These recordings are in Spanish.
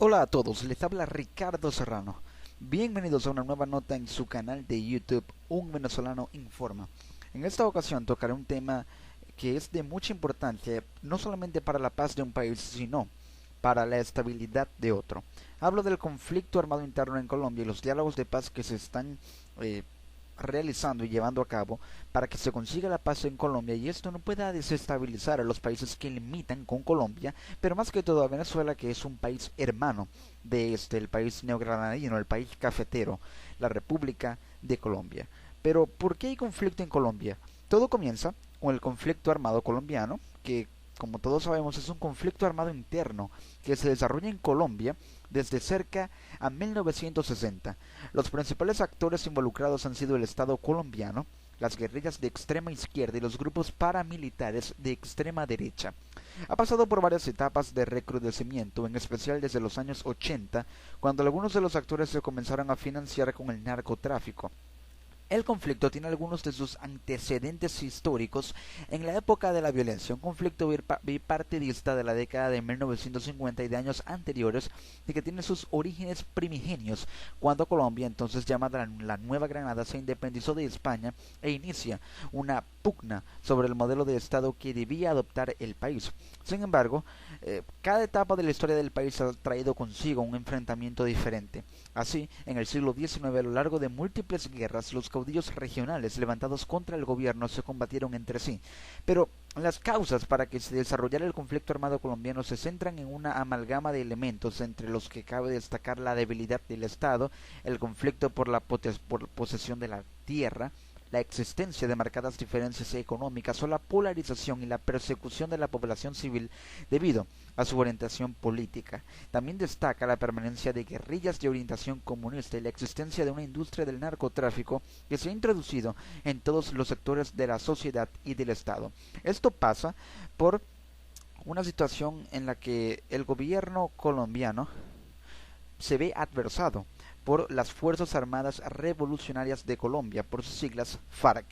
Hola a todos, les habla Ricardo Serrano. Bienvenidos a una nueva nota en su canal de YouTube, Un Venezolano Informa. En esta ocasión tocaré un tema que es de mucha importancia, no solamente para la paz de un país, sino para la estabilidad de otro. Hablo del conflicto armado interno en Colombia y los diálogos de paz que se están eh, realizando y llevando a cabo para que se consiga la paz en Colombia y esto no pueda desestabilizar a los países que limitan con Colombia, pero más que todo a Venezuela, que es un país hermano de el país neogranadino, el país cafetero, la República de Colombia. Pero ¿por qué hay conflicto en Colombia? Todo comienza con el conflicto armado colombiano, que como todos sabemos es un conflicto armado interno que se desarrolla en Colombia desde cerca a 1960. Los principales actores involucrados han sido el Estado colombiano, las guerrillas de extrema izquierda y los grupos paramilitares de extrema derecha. Ha pasado por varias etapas de recrudecimiento, en especial desde los años 80, cuando algunos de los actores se comenzaron a financiar con el narcotráfico. El conflicto tiene algunos de sus antecedentes históricos en la época de la violencia, un conflicto bipartidista de la década de 1950 y de años anteriores, y que tiene sus orígenes primigenios, cuando Colombia, entonces llamada la Nueva Granada, se independizó de España e inicia una pugna sobre el modelo de Estado que debía adoptar el país. Sin embargo, cada etapa de la historia del país ha traído consigo un enfrentamiento diferente. Así, en el siglo XIX, a lo largo de múltiples guerras, los caudillos regionales levantados contra el gobierno se combatieron entre sí. Pero las causas para que se desarrollara el conflicto armado colombiano se centran en una amalgama de elementos, entre los que cabe destacar la debilidad del Estado, el conflicto por la posesión de la tierra, la existencia de marcadas diferencias económicas o la polarización y la persecución de la población civil debido a su orientación política. También destaca la permanencia de guerrillas de orientación comunista y la existencia de una industria del narcotráfico que se ha introducido en todos los sectores de la sociedad y del Estado. Esto pasa por una situación en la que el gobierno colombiano se ve adversado por las Fuerzas Armadas Revolucionarias de Colombia, por sus siglas FARC.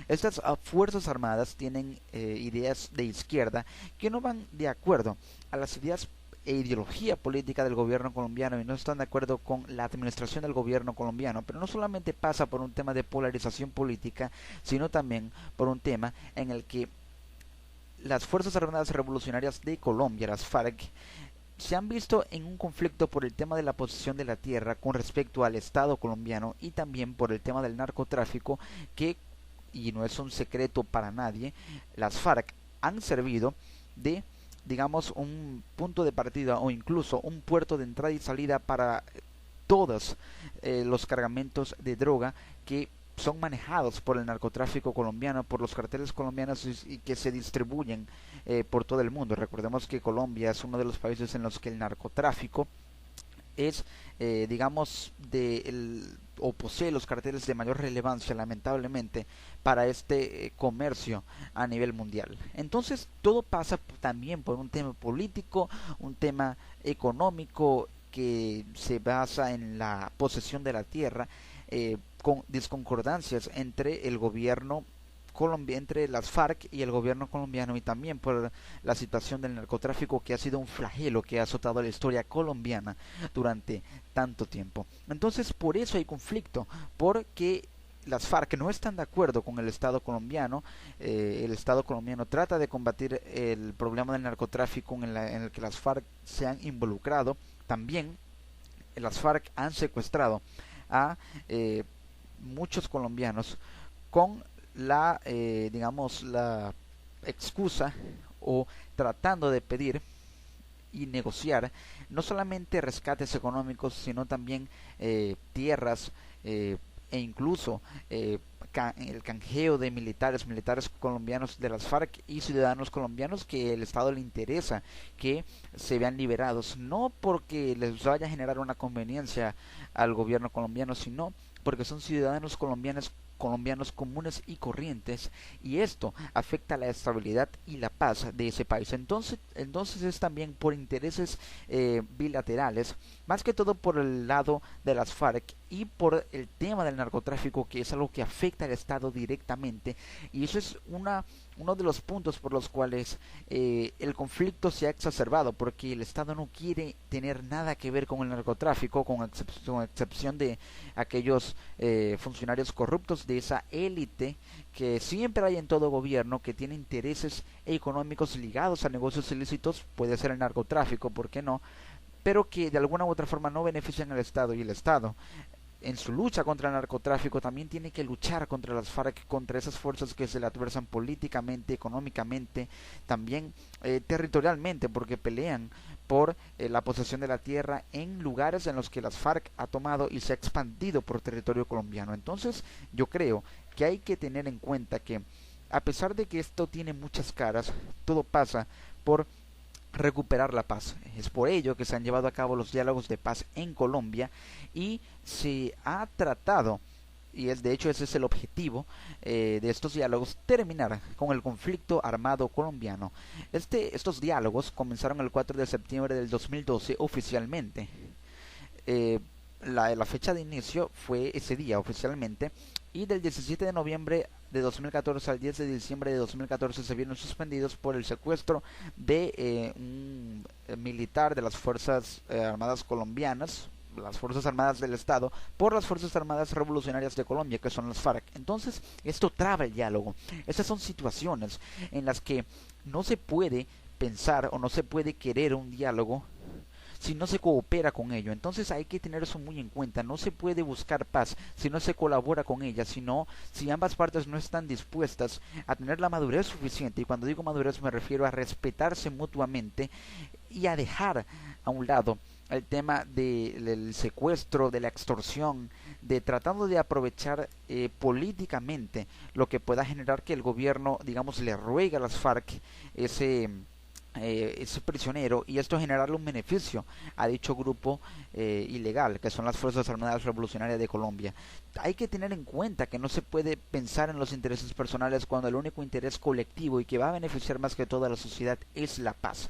Estas Fuerzas Armadas tienen ideas de izquierda que no van de acuerdo a las ideas e ideología política del gobierno colombiano y no están de acuerdo con la administración del gobierno colombiano, pero no solamente pasa por un tema de polarización política, sino también por un tema en el que las Fuerzas Armadas Revolucionarias de Colombia, las FARC, se han visto en un conflicto por el tema de la posesión de la tierra con respecto al Estado colombiano y también por el tema del narcotráfico que, y no es un secreto para nadie, las FARC han servido de, digamos, un punto de partida o incluso un puerto de entrada y salida para todos los cargamentos de droga que son manejados por el narcotráfico colombiano, por los carteles colombianos y que se distribuyen por todo el mundo. Recordemos que Colombia es uno de los países en los que el narcotráfico es, digamos, o posee los carteles de mayor relevancia, lamentablemente, para este comercio a nivel mundial. Entonces, todo pasa también por un tema político, un tema económico que se basa en la posesión de la tierra, con disconcordancias entre el gobierno entre las FARC y el gobierno colombiano y también por la situación del narcotráfico que ha sido un flagelo que ha azotado la historia colombiana durante tanto tiempo. Entonces por eso hay conflicto, porque las FARC no están de acuerdo con el Estado colombiano. El Estado colombiano trata de combatir el problema del narcotráfico en el que las FARC se han involucrado. También las FARC han secuestrado a muchos colombianos con digamos, la excusa o tratando de pedir y negociar no solamente rescates económicos, sino también tierras e incluso el canjeo de militares colombianos de las FARC y ciudadanos colombianos que el Estado le interesa que se vean liberados, no porque les vaya a generar una conveniencia al gobierno colombiano, sino porque son ciudadanos colombianos comunes y corrientes y esto afecta la estabilidad y la paz de ese país. Entonces es también por intereses bilaterales, más que todo por el lado de las FARC y por el tema del narcotráfico, que es algo que afecta al Estado directamente, y eso es uno de los puntos por los cuales el conflicto se ha exacerbado, porque el Estado no quiere tener nada que ver con el narcotráfico, con excepción de aquellos funcionarios corruptos de esa élite que siempre hay en todo gobierno, que tiene intereses económicos ligados a negocios ilícitos, puede ser el narcotráfico, ¿por qué no?, pero que de alguna u otra forma no benefician al Estado, y el Estado en su lucha contra el narcotráfico también tiene que luchar contra las FARC, contra esas fuerzas que se le adversan políticamente, económicamente, también territorialmente, porque pelean por la posesión de la tierra en lugares en los que las FARC ha tomado y se ha expandido por territorio colombiano. Entonces yo creo que hay que tener en cuenta que, a pesar de que esto tiene muchas caras, todo pasa por recuperar la paz. Es por ello que se han llevado a cabo los diálogos de paz en Colombia, y se ha tratado, y es de hecho ese es el objetivo de estos diálogos, terminar con el conflicto armado colombiano. Estos diálogos comenzaron el 4 de septiembre del 2012 oficialmente. Eh, la fecha de inicio fue ese día oficialmente, y del 17 de noviembre de 2014 al 10 de diciembre de 2014 se vieron suspendidos por el secuestro de un militar de las Fuerzas Armadas colombianas, las Fuerzas Armadas del Estado, por las Fuerzas Armadas Revolucionarias de Colombia, que son las FARC. Entonces, esto traba el diálogo. Estas son situaciones en las que no se puede pensar o no se puede querer un diálogo si no se coopera con ello. Entonces hay que tener eso muy en cuenta. No se puede buscar paz si no se colabora con ella, si ambas partes no están dispuestas a tener la madurez suficiente, y cuando digo madurez me refiero a respetarse mutuamente y a dejar a un lado el tema del secuestro, de la extorsión, de tratando de aprovechar políticamente lo que pueda generar que el gobierno, digamos, le ruegue a las FARC ese prisionero, y esto generarle un beneficio a dicho grupo ilegal, que son las Fuerzas Armadas Revolucionarias de Colombia. Hay que tener en cuenta que no se puede pensar en los intereses personales cuando el único interés colectivo y que va a beneficiar más que toda la sociedad es la paz.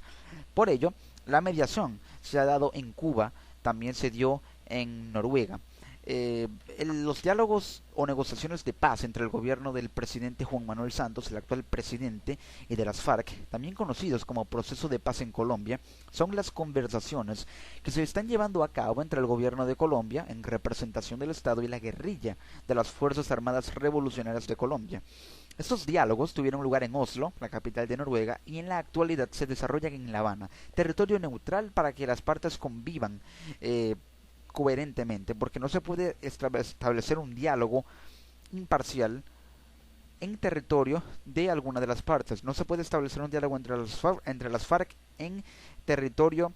Por ello, la mediación se ha dado en Cuba, también se dio en Noruega. Los diálogos o negociaciones de paz entre el gobierno del presidente Juan Manuel Santos, el actual presidente, y de las FARC, también conocidos como Proceso de Paz en Colombia, son las conversaciones que se están llevando a cabo entre el gobierno de Colombia, en representación del Estado, y la guerrilla de las Fuerzas Armadas Revolucionarias de Colombia. Estos diálogos tuvieron lugar en Oslo, la capital de Noruega, y en la actualidad se desarrollan en La Habana, territorio neutral para que las partes convivan coherentemente, porque no se puede establecer un diálogo imparcial en territorio de alguna de las partes. No se puede establecer un diálogo entre las FARC en territorio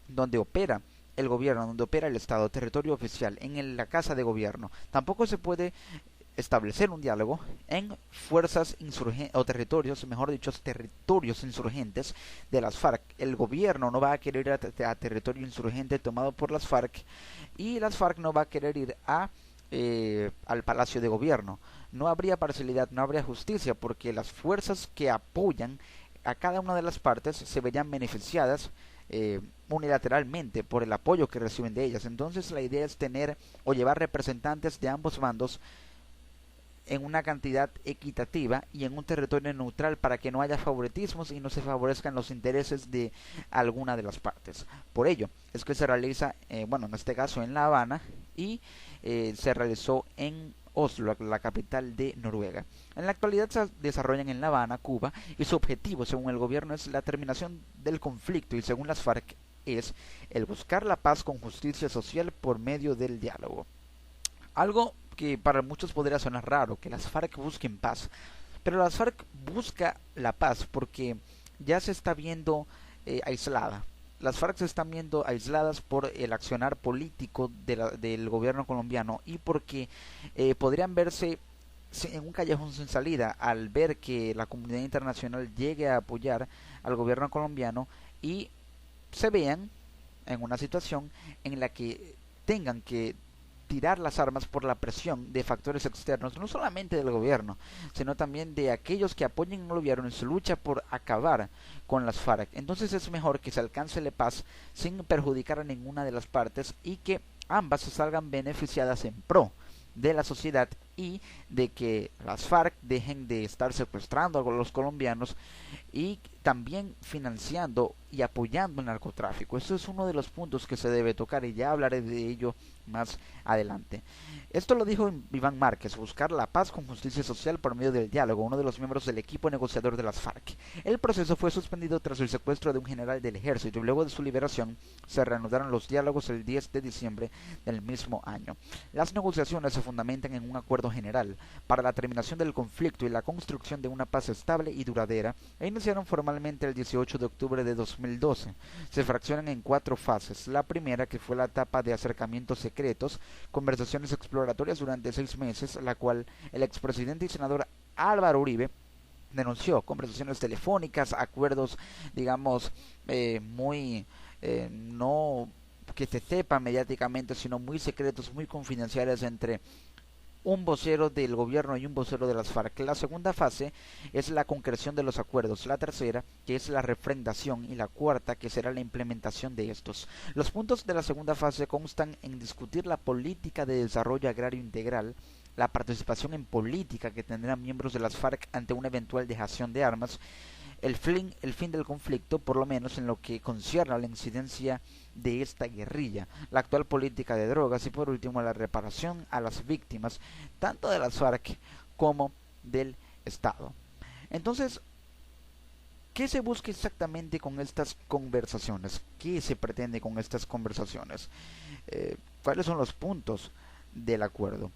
donde opera el gobierno, donde opera el Estado, territorio oficial, en la casa de gobierno. Tampoco se puede establecer un diálogo en fuerzas insurgentes, o territorios, mejor dicho, territorios insurgentes de las FARC. El gobierno no va a querer ir a territorio insurgente tomado por las FARC, y las FARC no va a querer ir al Palacio de Gobierno. No habría parcialidad, no habría justicia, porque las fuerzas que apoyan a cada una de las partes se verían beneficiadas unilateralmente por el apoyo que reciben de ellas. Entonces la idea es tener o llevar representantes de ambos bandos en una cantidad equitativa y en un territorio neutral, para que no haya favoritismos y no se favorezcan los intereses de alguna de las partes. Por ello es que se realiza, en este caso en La Habana, y se realizó en Oslo, la capital de Noruega. En la actualidad se desarrollan en La Habana, Cuba, y su objetivo, según el gobierno, es la terminación del conflicto, y según las FARC es el buscar la paz con justicia social por medio del diálogo. Algo que para muchos podría sonar raro, que las FARC busquen paz, pero las FARC busca la paz porque ya se está viendo aislada. Las FARC se están viendo aisladas por el accionar político del gobierno colombiano, y porque podrían verse en un callejón sin salida al ver que la comunidad internacional llegue a apoyar al gobierno colombiano, y se vean en una situación en la que tengan que tirar las armas por la presión de factores externos, no solamente del gobierno, sino también de aquellos que apoyen al gobierno en su lucha por acabar con las FARC. Entonces es mejor que se alcance la paz sin perjudicar a ninguna de las partes, y que ambas salgan beneficiadas en pro de la sociedad y de que las FARC dejen de estar secuestrando a los colombianos y también financiando y apoyando el narcotráfico. Eso es uno de los puntos que se debe tocar y ya hablaré de ello más adelante. Esto lo dijo Iván Márquez: buscar la paz con justicia social por medio del diálogo, uno de los miembros del equipo negociador de las FARC. El proceso fue suspendido tras el secuestro de un general del ejército y luego de su liberación se reanudaron los diálogos el 10 de diciembre del mismo año. Las negociaciones se fundamentan en un acuerdo general para la terminación del conflicto y la construcción de una paz estable y duradera e iniciaron formalmente el 18 de octubre de 2012. Se fraccionan en 4 fases. La primera, que fue la etapa de acercamientos secretos, conversaciones exploratorias durante 6 meses, la cual el expresidente y senador Álvaro Uribe denunció: conversaciones telefónicas, acuerdos, digamos, muy no que se sepa mediáticamente, sino muy secretos, muy confidenciales entre un vocero del gobierno y un vocero de las FARC. La segunda fase es la concreción de los acuerdos, la tercera, que es la refrendación, y la cuarta, que será la implementación de estos. Los puntos de la segunda fase constan en discutir la política de desarrollo agrario integral, la participación en política que tendrán miembros de las FARC ante una eventual dejación de armas, el fin del conflicto, por lo menos en lo que concierne a la incidencia de esta guerrilla, la actual política de drogas y por último la reparación a las víctimas tanto de las FARC como del Estado. Entonces, ¿qué se busca exactamente con estas conversaciones? ¿Qué se pretende con estas conversaciones? ¿Cuáles son los puntos del acuerdo?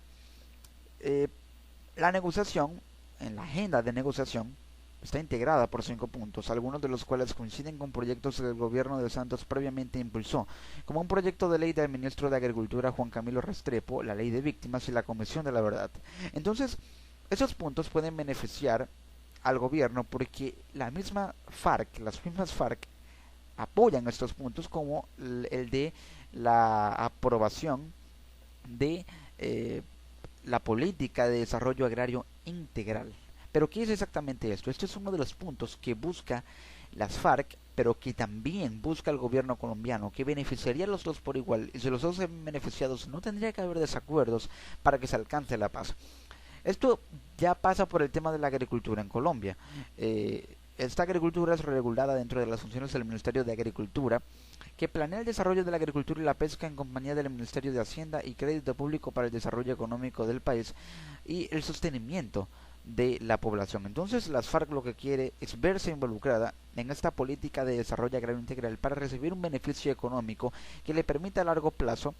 La negociación, en la agenda de negociación, está integrada por 5 puntos, algunos de los cuales coinciden con proyectos que el gobierno de Santos previamente impulsó, como un proyecto de ley del ministro de Agricultura Juan Camilo Restrepo, la ley de víctimas y la Comisión de la Verdad. Entonces, esos puntos pueden beneficiar al gobierno porque las mismas FARC apoyan estos puntos, como el de la aprobación de la política de desarrollo agrario integral. Pero ¿qué es exactamente esto? Este es uno de los puntos que busca las FARC, pero que también busca el gobierno colombiano, que beneficiaría a los dos por igual, y si los dos son beneficiados no tendría que haber desacuerdos para que se alcance la paz. Esto ya pasa por el tema de la agricultura en Colombia. Esta agricultura es regulada dentro de las funciones del Ministerio de Agricultura, que planea el desarrollo de la agricultura y la pesca en compañía del Ministerio de Hacienda y Crédito Público para el Desarrollo Económico del país y el sostenimiento de la población. Entonces las FARC lo que quiere es verse involucrada en esta política de desarrollo agrario integral para recibir un beneficio económico que le permita a largo plazo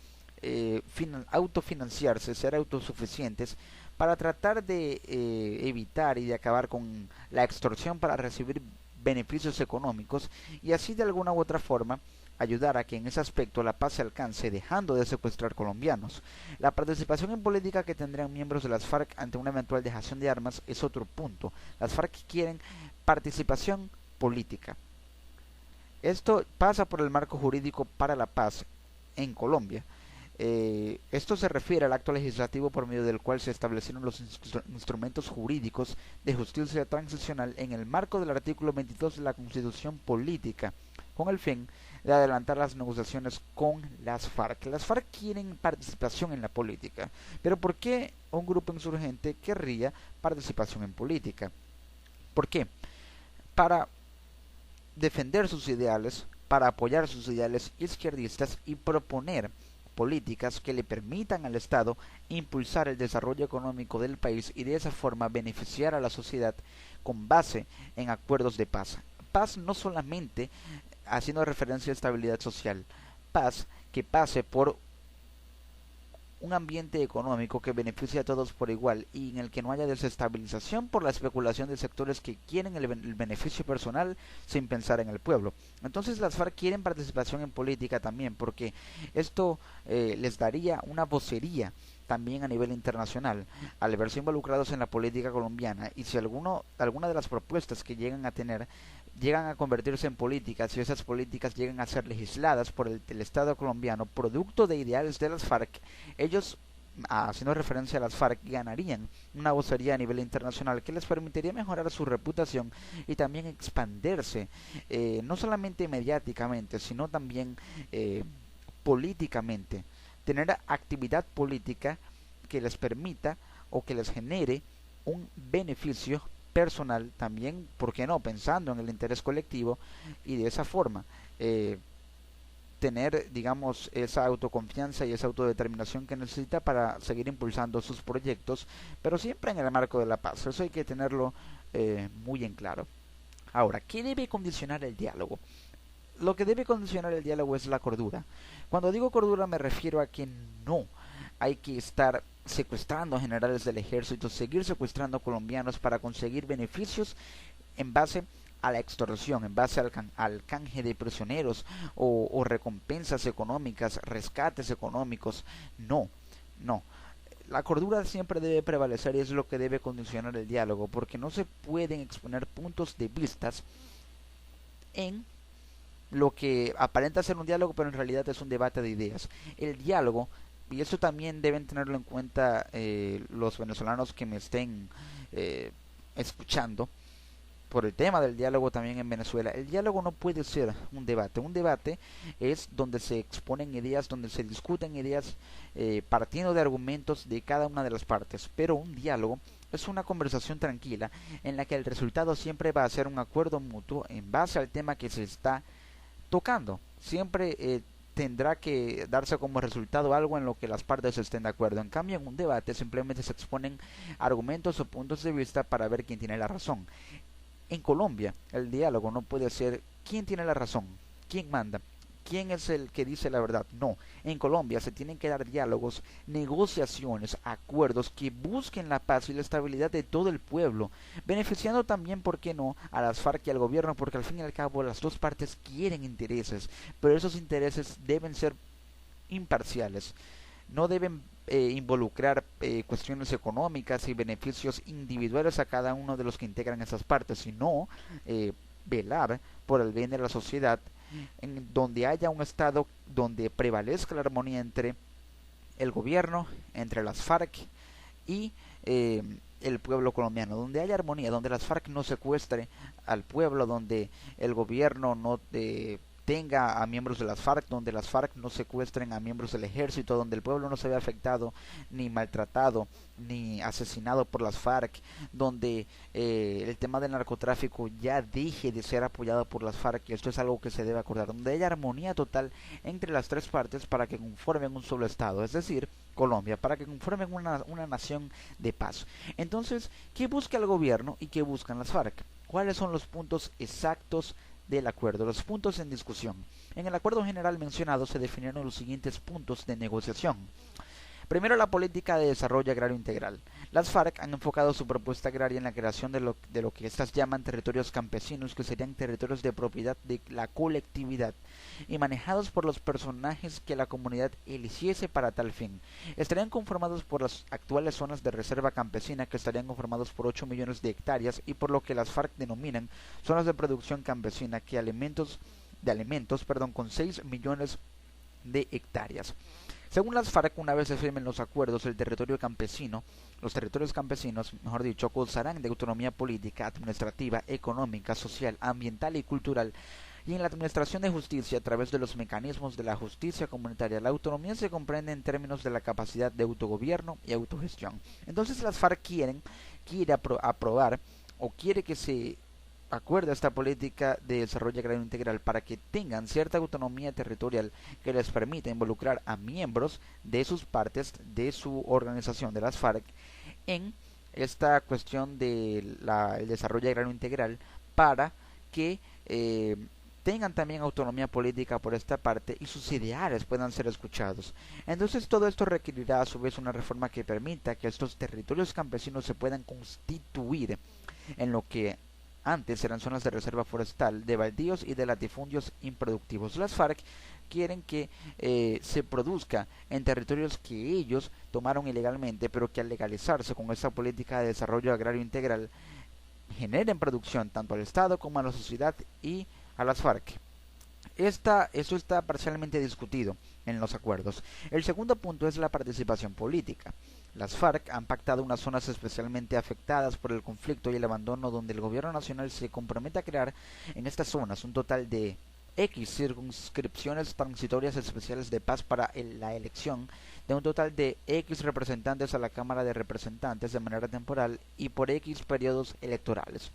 autofinanciarse, ser autosuficientes, para tratar de evitar y de acabar con la extorsión para recibir beneficios económicos y así de alguna u otra forma ayudar a que en ese aspecto la paz se alcance, dejando de secuestrar colombianos. La participación en política que tendrán miembros de las FARC ante una eventual dejación de armas es otro punto. Las FARC quieren participación política. Esto pasa por el marco jurídico para la paz en Colombia. Esto se refiere al acto legislativo por medio del cual se establecieron los instrumentos jurídicos de justicia transicional en el marco del artículo 22 de la Constitución Política, con el fin de adelantar las negociaciones con las FARC. Las FARC quieren participación en la política, pero ¿por qué un grupo insurgente querría participación en política? ¿Por qué? Para defender sus ideales, para apoyar sus ideales izquierdistas y proponer políticas que le permitan al Estado impulsar el desarrollo económico del país y de esa forma beneficiar a la sociedad con base en acuerdos de paz. Paz no solamente haciendo referencia a estabilidad social, paz que pase por un ambiente económico que beneficie a todos por igual y en el que no haya desestabilización por la especulación de sectores que quieren el beneficio personal sin pensar en el pueblo. Entonces las FARC quieren participación en política también, porque esto les daría una vocería también a nivel internacional al verse involucrados en la política colombiana, y si alguna de las propuestas que llegan a tener llegan a convertirse en políticas y esas políticas llegan a ser legisladas por el Estado colombiano producto de ideales de las FARC, ellos, haciendo referencia a las FARC, ganarían una vocería a nivel internacional que les permitiría mejorar su reputación y también expandirse, no solamente mediáticamente, sino también políticamente, tener actividad política que les permita o que les genere un beneficio personal también, ¿por qué no? Pensando en el interés colectivo y de esa forma tener, digamos, esa autoconfianza y esa autodeterminación que necesita para seguir impulsando sus proyectos, pero siempre en el marco de la paz. Eso hay que tenerlo muy en claro. Ahora, ¿qué debe condicionar el diálogo? Lo que debe condicionar el diálogo es la cordura. Cuando digo cordura me refiero a que no hay que estar secuestrando a generales del ejército, seguir secuestrando colombianos para conseguir beneficios en base a la extorsión, en base al canje de prisioneros o recompensas económicas, rescates económicos. No, no. La cordura siempre debe prevalecer y es lo que debe condicionar el diálogo, porque no se pueden exponer puntos de vistas en lo que aparenta ser un diálogo, pero en realidad es un debate de ideas. El diálogo, y eso también deben tenerlo en cuenta los venezolanos que me estén escuchando, por el tema del diálogo también en Venezuela. El diálogo no puede ser un debate. Un debate es donde se exponen ideas, donde se discuten ideas partiendo de argumentos de cada una de las partes. Pero un diálogo es una conversación tranquila en la que el resultado siempre va a ser un acuerdo mutuo en base al tema que se está tocando. Siempre tendrá que darse como resultado algo en lo que las partes estén de acuerdo. En cambio, en un debate simplemente se exponen argumentos o puntos de vista para ver quién tiene la razón. En Colombia, el diálogo no puede ser quién tiene la razón, quién manda, quién es el que dice la verdad. No, en Colombia se tienen que dar diálogos, negociaciones, acuerdos que busquen la paz y la estabilidad de todo el pueblo, beneficiando también, ¿por qué no?, a las FARC y al gobierno, porque al fin y al cabo las dos partes quieren intereses, pero esos intereses deben ser imparciales. No deben involucrar cuestiones económicas y beneficios individuales a cada uno de los que integran esas partes, sino velar por el bien de la sociedad, en donde haya un estado donde prevalezca la armonía entre el gobierno, entre las FARC y el pueblo colombiano, donde haya armonía, donde las FARC no secuestre al pueblo, donde el gobierno no tenga a miembros de las FARC, donde las FARC no secuestren a miembros del ejército, donde el pueblo no se vea afectado, ni maltratado, ni asesinado por las FARC, donde el tema del narcotráfico ya deje de ser apoyado por las FARC, y esto es algo que se debe acordar, donde haya armonía total entre las tres partes para que conformen un solo estado, es decir, Colombia, para que conformen una nación de paz. Entonces, ¿qué busca el gobierno y qué buscan las FARC? ¿Cuáles son los puntos exactos del acuerdo? Los puntos en discusión. En el acuerdo general mencionado se definieron los siguientes puntos de negociación. Primero, la política de desarrollo agrario integral. Las FARC han enfocado su propuesta agraria en la creación de lo que éstas llaman territorios campesinos, que serían territorios de propiedad de la colectividad y manejados por los personajes que la comunidad eligiese para tal fin. Estarían conformados por las actuales zonas de reserva campesina, que estarían conformados por 8 millones de hectáreas, y por lo que las FARC denominan zonas de producción campesina, que alimentos con 6 millones de hectáreas. Según las FARC, una vez se firmen los acuerdos, los territorios campesinos, mejor dicho, gozarán de autonomía política, administrativa, económica, social, ambiental y cultural, y en la administración de justicia a través de los mecanismos de la justicia comunitaria. La autonomía se comprende en términos de la capacidad de autogobierno y autogestión. Entonces las FARC quiere aprobar o quiere que se acuerde esta política de desarrollo agrario integral para que tengan cierta autonomía territorial que les permita involucrar a miembros de sus partes, de su organización, de las FARC, en esta cuestión del desarrollo agrario integral, para que tengan también autonomía política por esta parte y sus ideales puedan ser escuchados. Entonces todo esto requerirá a su vez una reforma que permita que estos territorios campesinos se puedan constituir en lo que antes eran zonas de reserva forestal, de baldíos y de latifundios improductivos. Las FARC quieren que se produzca en territorios que ellos tomaron ilegalmente, pero que al legalizarse con esta política de desarrollo agrario integral generen producción tanto al Estado como a la sociedad y a las FARC. Eso está parcialmente discutido en los acuerdos. El segundo punto es la participación política. Las FARC han pactado unas zonas especialmente afectadas por el conflicto y el abandono, donde el gobierno nacional se compromete a crear en estas zonas un total de X circunscripciones transitorias especiales de paz para la elección de un total de X representantes a la Cámara de Representantes de manera temporal y por X periodos electorales.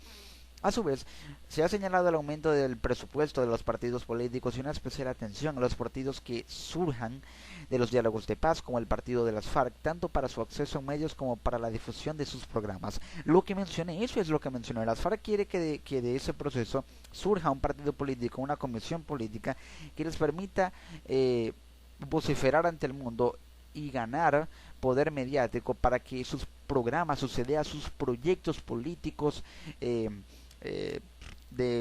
A su vez, se ha señalado el aumento del presupuesto de los partidos políticos y una especial atención a los partidos que surjan de los diálogos de paz, como el partido de las FARC, tanto para su acceso a medios como para la difusión de sus programas. Lo que mencioné, eso es lo que mencioné. Las FARC quiere que de ese proceso surja un partido político, una comisión política que les permita vociferar ante el mundo y ganar poder mediático para que sus programas, sus ideas, sus proyectos políticos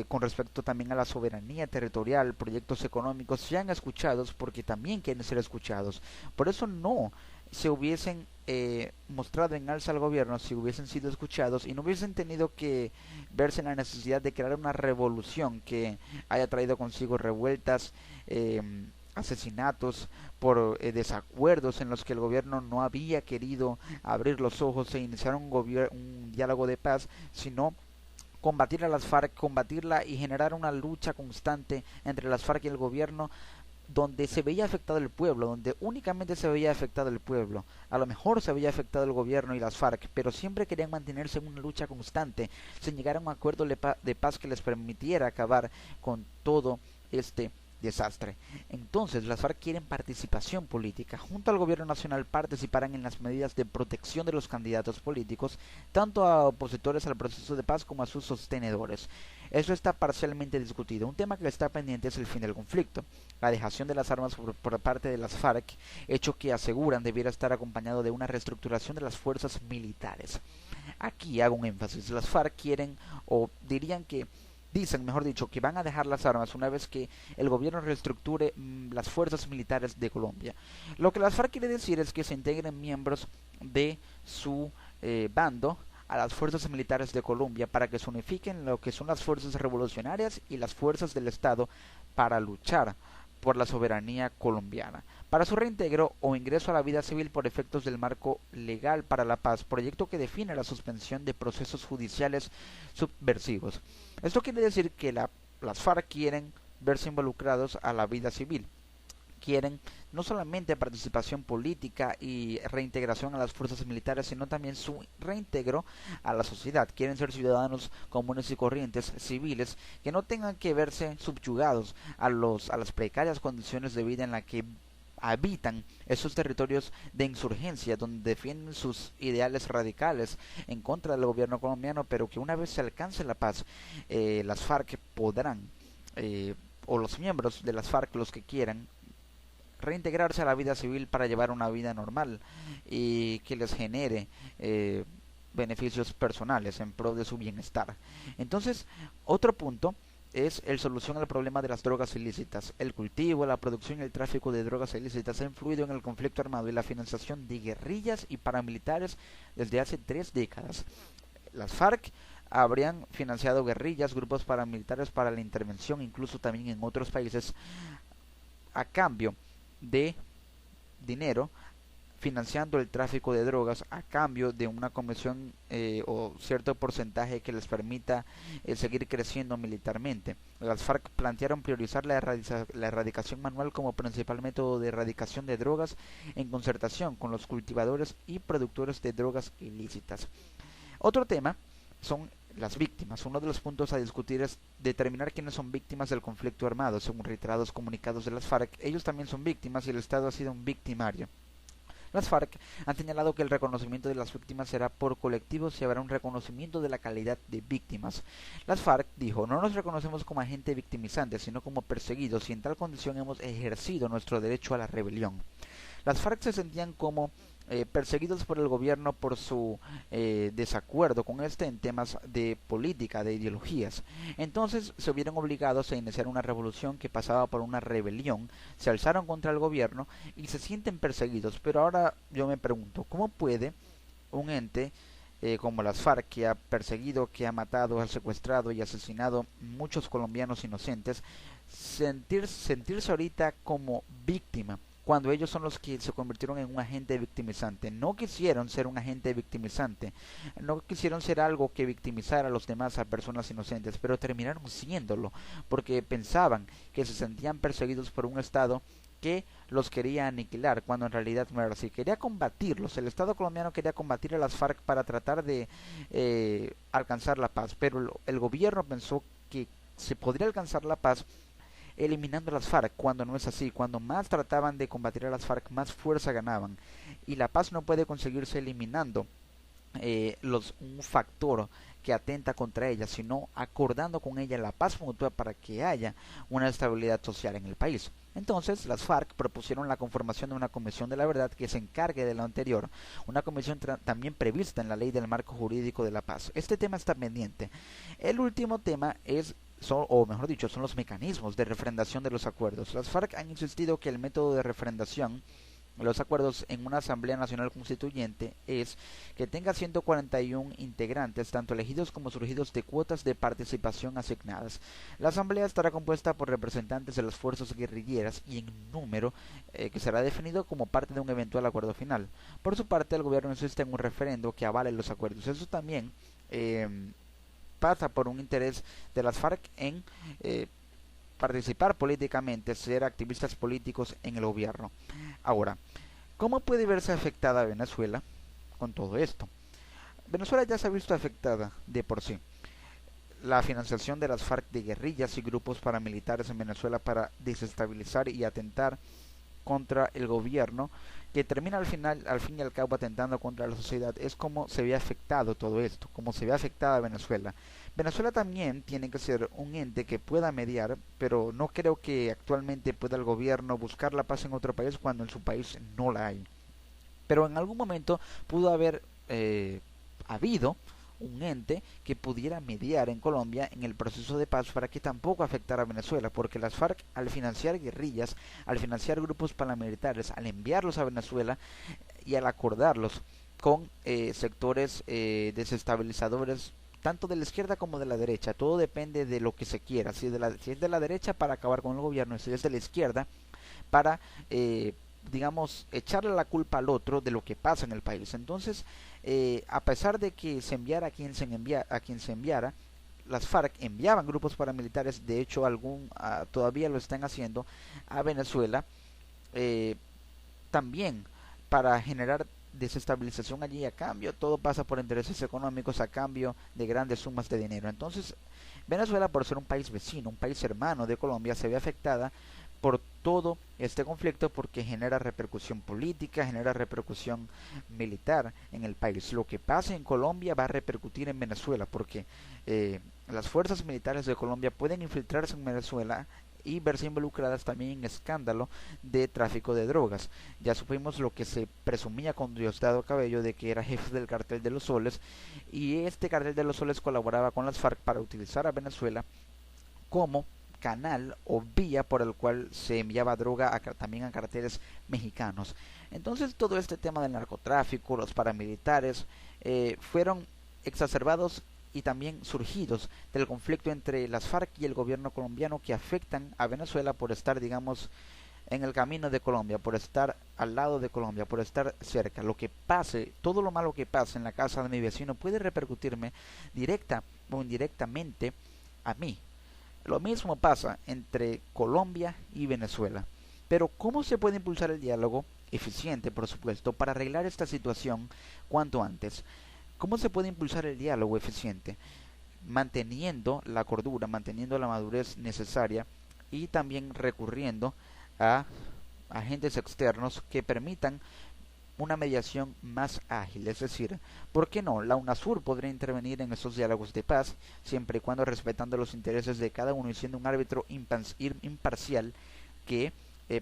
con respecto también a la soberanía territorial, proyectos económicos, sean escuchados porque también quieren ser escuchados. Por eso no se hubiesen mostrado en alza al gobierno si hubiesen sido escuchados y no hubiesen tenido que verse en la necesidad de crear una revolución que haya traído consigo revueltas, asesinatos por desacuerdos en los que el gobierno no había querido abrir los ojos e iniciar un diálogo de paz, sino combatir a las FARC, combatirla y generar una lucha constante entre las FARC y el gobierno, donde se veía afectado el pueblo, donde únicamente se veía afectado el pueblo. A lo mejor se veía afectado el gobierno y las FARC, pero siempre querían mantenerse en una lucha constante, sin llegar a un acuerdo de paz que les permitiera acabar con todo este desastre. Entonces las FARC quieren participación política. Junto al gobierno nacional participarán en las medidas de protección de los candidatos políticos, tanto a opositores al proceso de paz como a sus sostenedores. Eso está parcialmente discutido. Un tema que está pendiente es el fin del conflicto, la dejación de las armas por parte de las FARC, hecho que aseguran debiera estar acompañado de una reestructuración de las fuerzas militares. Aquí hago un énfasis. Las FARC quieren, o dirían que dicen, mejor dicho, que van a dejar las armas una vez que el gobierno reestructure las fuerzas militares de Colombia. Lo que las FARC quiere decir es que se integren miembros de su bando a las fuerzas militares de Colombia para que se unifiquen lo que son las fuerzas revolucionarias y las fuerzas del Estado para luchar por la soberanía colombiana, para su reintegro o ingreso a la vida civil por efectos del marco legal para la paz, proyecto que define la suspensión de procesos judiciales subversivos. Esto quiere decir que las FARC quieren verse involucrados a la vida civil, quieren no solamente participación política y reintegración a las fuerzas militares, sino también su reintegro a la sociedad. Quieren ser ciudadanos comunes y corrientes, civiles, que no tengan que verse subyugados a las precarias condiciones de vida en la que habitan esos territorios de insurgencia, donde defienden sus ideales radicales en contra del gobierno colombiano, pero que una vez se alcance la paz, las FARC podrán, o los miembros de las FARC, los que quieran, reintegrarse a la vida civil para llevar una vida normal y que les genere beneficios personales en pro de su bienestar. Entonces, otro punto es la solución al problema de las drogas ilícitas. El cultivo, la producción y el tráfico de drogas ilícitas ha influido en el conflicto armado y la financiación de guerrillas y paramilitares desde hace 3 décadas. Las FARC habrían financiado guerrillas, grupos paramilitares para la intervención, incluso también en otros países, a cambio de dinero, financiando el tráfico de drogas a cambio de una comisión o cierto porcentaje que les permita seguir creciendo militarmente. Las FARC plantearon priorizar la erradicación manual como principal método de erradicación de drogas en concertación con los cultivadores y productores de drogas ilícitas. Otro tema son las víctimas. Uno de los puntos a discutir es determinar quiénes son víctimas del conflicto armado. Según reiterados comunicados de las FARC, ellos también son víctimas y el Estado ha sido un victimario. Las FARC han señalado que el reconocimiento de las víctimas será por colectivos y habrá un reconocimiento de la calidad de víctimas. Las FARC dijo: no nos reconocemos como agente victimizante, sino como perseguidos, y en tal condición hemos ejercido nuestro derecho a la rebelión. Las FARC se sentían como perseguidos por el gobierno por su desacuerdo con en temas de política, de ideologías. Entonces se vieron obligados a iniciar una revolución que pasaba por una rebelión, se alzaron contra el gobierno y se sienten perseguidos. Pero ahora yo me pregunto, ¿cómo puede un ente como las FARC, que ha perseguido, que ha matado, ha secuestrado y asesinado muchos colombianos inocentes, sentirse ahorita como víctima, cuando ellos son los que se convirtieron en un agente victimizante. No quisieron ser un agente victimizante, no quisieron ser algo que victimizara a los demás, a personas inocentes, pero terminaron siéndolo, porque pensaban que se sentían perseguidos por un Estado que los quería aniquilar, cuando en realidad no era así. Quería combatirlos, el Estado colombiano quería combatir a las FARC para tratar de alcanzar la paz, pero el gobierno pensó que se podría alcanzar la paz eliminando a las FARC, cuando no es así. Cuando más trataban de combatir a las FARC, más fuerza ganaban, y la paz no puede conseguirse eliminando un factor que atenta contra ella, sino acordando con ella la paz mutua para que haya una estabilidad social en el país. Entonces, las FARC propusieron la conformación de una comisión de la verdad que se encargue de lo anterior, una comisión también prevista en la ley del marco jurídico de la paz. Este tema está pendiente. El último tema o mejor dicho, son los mecanismos de refrendación de los acuerdos. Las FARC han insistido que el método de refrendación los acuerdos en una Asamblea Nacional Constituyente es que tenga 141 integrantes, tanto elegidos como surgidos de cuotas de participación asignadas. La Asamblea estará compuesta por representantes de las fuerzas guerrilleras y en número que será definido como parte de un eventual acuerdo final. Por su parte, el gobierno insiste en un referendo que avale los acuerdos. Eso también pasa por un interés de las FARC en participar políticamente, ser activistas políticos en el gobierno. Ahora, ¿cómo puede verse afectada Venezuela con todo esto? Venezuela ya se ha visto afectada de por sí. La financiación de las FARC de guerrillas y grupos paramilitares en Venezuela para desestabilizar y atentar contra el gobierno, que termina al fin y al cabo atentando contra la sociedad. Es como se ve afectado todo esto, como se ve afectada Venezuela. Venezuela también tiene que ser un ente que pueda mediar, pero no creo que actualmente pueda el gobierno buscar la paz en otro país cuando en su país no la hay. Pero en algún momento pudo haber habido un ente que pudiera mediar en Colombia en el proceso de paz para que tampoco afectara a Venezuela, porque las FARC, al financiar guerrillas, al financiar grupos paramilitares, al enviarlos a Venezuela y al acordarlos con sectores desestabilizadores tanto de la izquierda como de la derecha, todo depende de lo que se quiera. Si es de la derecha, para acabar con el gobierno, y si es de la izquierda, para digamos, echarle la culpa al otro de lo que pasa en el país. Entonces, a pesar de que se enviara a quien se enviara, las FARC enviaban grupos paramilitares, de hecho todavía lo están haciendo, a Venezuela, también para generar desestabilización allí. A cambio todo pasa por intereses económicos, a cambio de grandes sumas de dinero. Entonces, Venezuela, por ser un país vecino, un país hermano de Colombia, se ve afectada por todo este conflicto, porque genera repercusión política, genera repercusión militar en el país. Lo que pase en Colombia va a repercutir en Venezuela, porque las fuerzas militares de Colombia pueden infiltrarse en Venezuela y verse involucradas también en escándalo de tráfico de drogas. Ya supimos lo que se presumía con Diosdado Cabello, de que era jefe del cartel de los Soles, y este cartel de los Soles colaboraba con las FARC para utilizar a Venezuela como canal o vía por el cual se enviaba droga también a carteles mexicanos. Entonces todo este tema del narcotráfico, los paramilitares, fueron exacerbados y también surgidos del conflicto entre las FARC y el gobierno colombiano, que afectan a Venezuela por estar, digamos, en el camino de Colombia, por estar al lado de Colombia, por estar cerca. Lo que pase, todo lo malo que pase en la casa de mi vecino puede repercutirme directa o indirectamente a mí. Lo mismo pasa entre Colombia y Venezuela. Pero ¿cómo se puede impulsar el diálogo eficiente, por supuesto, para arreglar esta situación cuanto antes? ¿Cómo se puede impulsar el diálogo eficiente? Manteniendo la cordura, manteniendo la madurez necesaria, y también recurriendo a agentes externos que permitan una mediación más ágil. Es decir, ¿por qué no? La UNASUR podría intervenir en esos diálogos de paz, siempre y cuando respetando los intereses de cada uno y siendo un árbitro imparcial que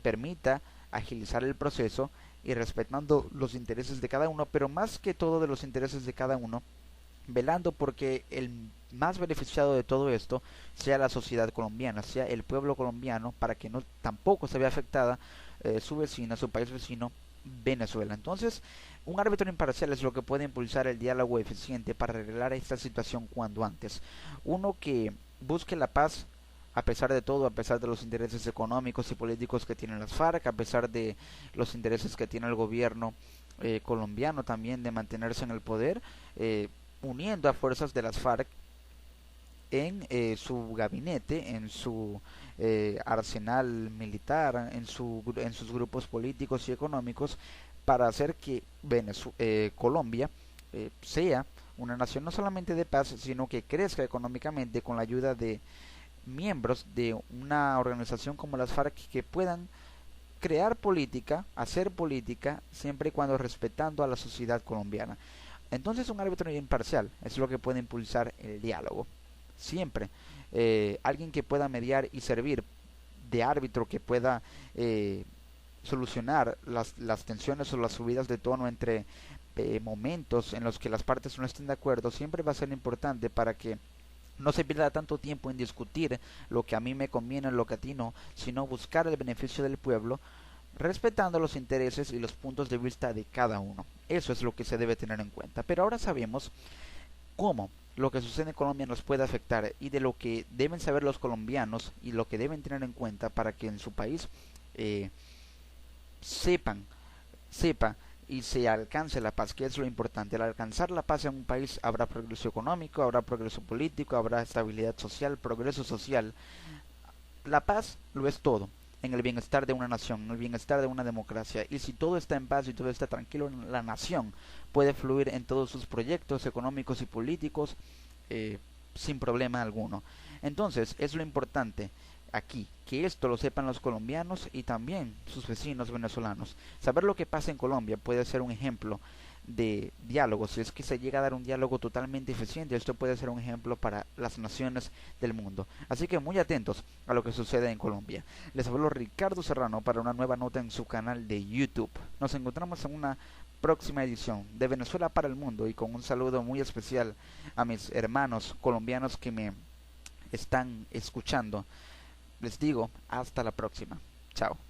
permita agilizar el proceso y respetando los intereses de cada uno, pero más que todo de los intereses de cada uno, velando porque el más beneficiado de todo esto sea la sociedad colombiana, sea el pueblo colombiano, para que no tampoco se vea afectada su vecina, su país vecino, Venezuela. Entonces, un árbitro imparcial es lo que puede impulsar el diálogo eficiente para arreglar esta situación cuando antes. Uno que busque la paz a pesar de todo, a pesar de los intereses económicos y políticos que tienen las FARC, a pesar de los intereses que tiene el gobierno colombiano también de mantenerse en el poder, uniendo a fuerzas de las FARC en su gabinete, en su arsenal militar, en sus grupos políticos y económicos, para hacer que Colombia sea una nación no solamente de paz, sino que crezca económicamente con la ayuda de miembros de una organización como las FARC que puedan crear política, hacer política, siempre y cuando respetando a la sociedad colombiana. Entonces un árbitro imparcial es lo que puede impulsar el diálogo. Siempre alguien que pueda mediar y servir de árbitro, que pueda solucionar las tensiones o las subidas de tono entre momentos en los que las partes no estén de acuerdo, siempre va a ser importante para que no se pierda tanto tiempo en discutir lo que a mí me conviene, lo que a ti no, sino buscar el beneficio del pueblo, respetando los intereses y los puntos de vista de cada uno. Eso es lo que se debe tener en cuenta. Pero ahora sabemos cómo lo que sucede en Colombia nos puede afectar y de lo que deben saber los colombianos y lo que deben tener en cuenta para que en su país sepa y se alcance la paz, que es lo importante. Al alcanzar la paz en un país habrá progreso económico, habrá progreso político, habrá estabilidad social, progreso social. La paz lo es todo en el bienestar de una nación, en el bienestar de una democracia. Y si todo está en paz y todo está tranquilo, la nación puede fluir en todos sus proyectos económicos y políticos sin problema alguno. Entonces, es lo importante aquí, que esto lo sepan los colombianos y también sus vecinos venezolanos. Saber lo que pasa en Colombia puede ser un ejemplo de diálogo. Si es que se llega a dar un diálogo totalmente eficiente, esto puede ser un ejemplo para las naciones del mundo. Así que muy atentos a lo que sucede en Colombia. Les habló Ricardo Serrano para una nueva nota en su canal de YouTube. Nos encontramos en una próxima edición de Venezuela para el Mundo, y con un saludo muy especial a mis hermanos colombianos que me están escuchando. Les digo hasta la próxima. Chao.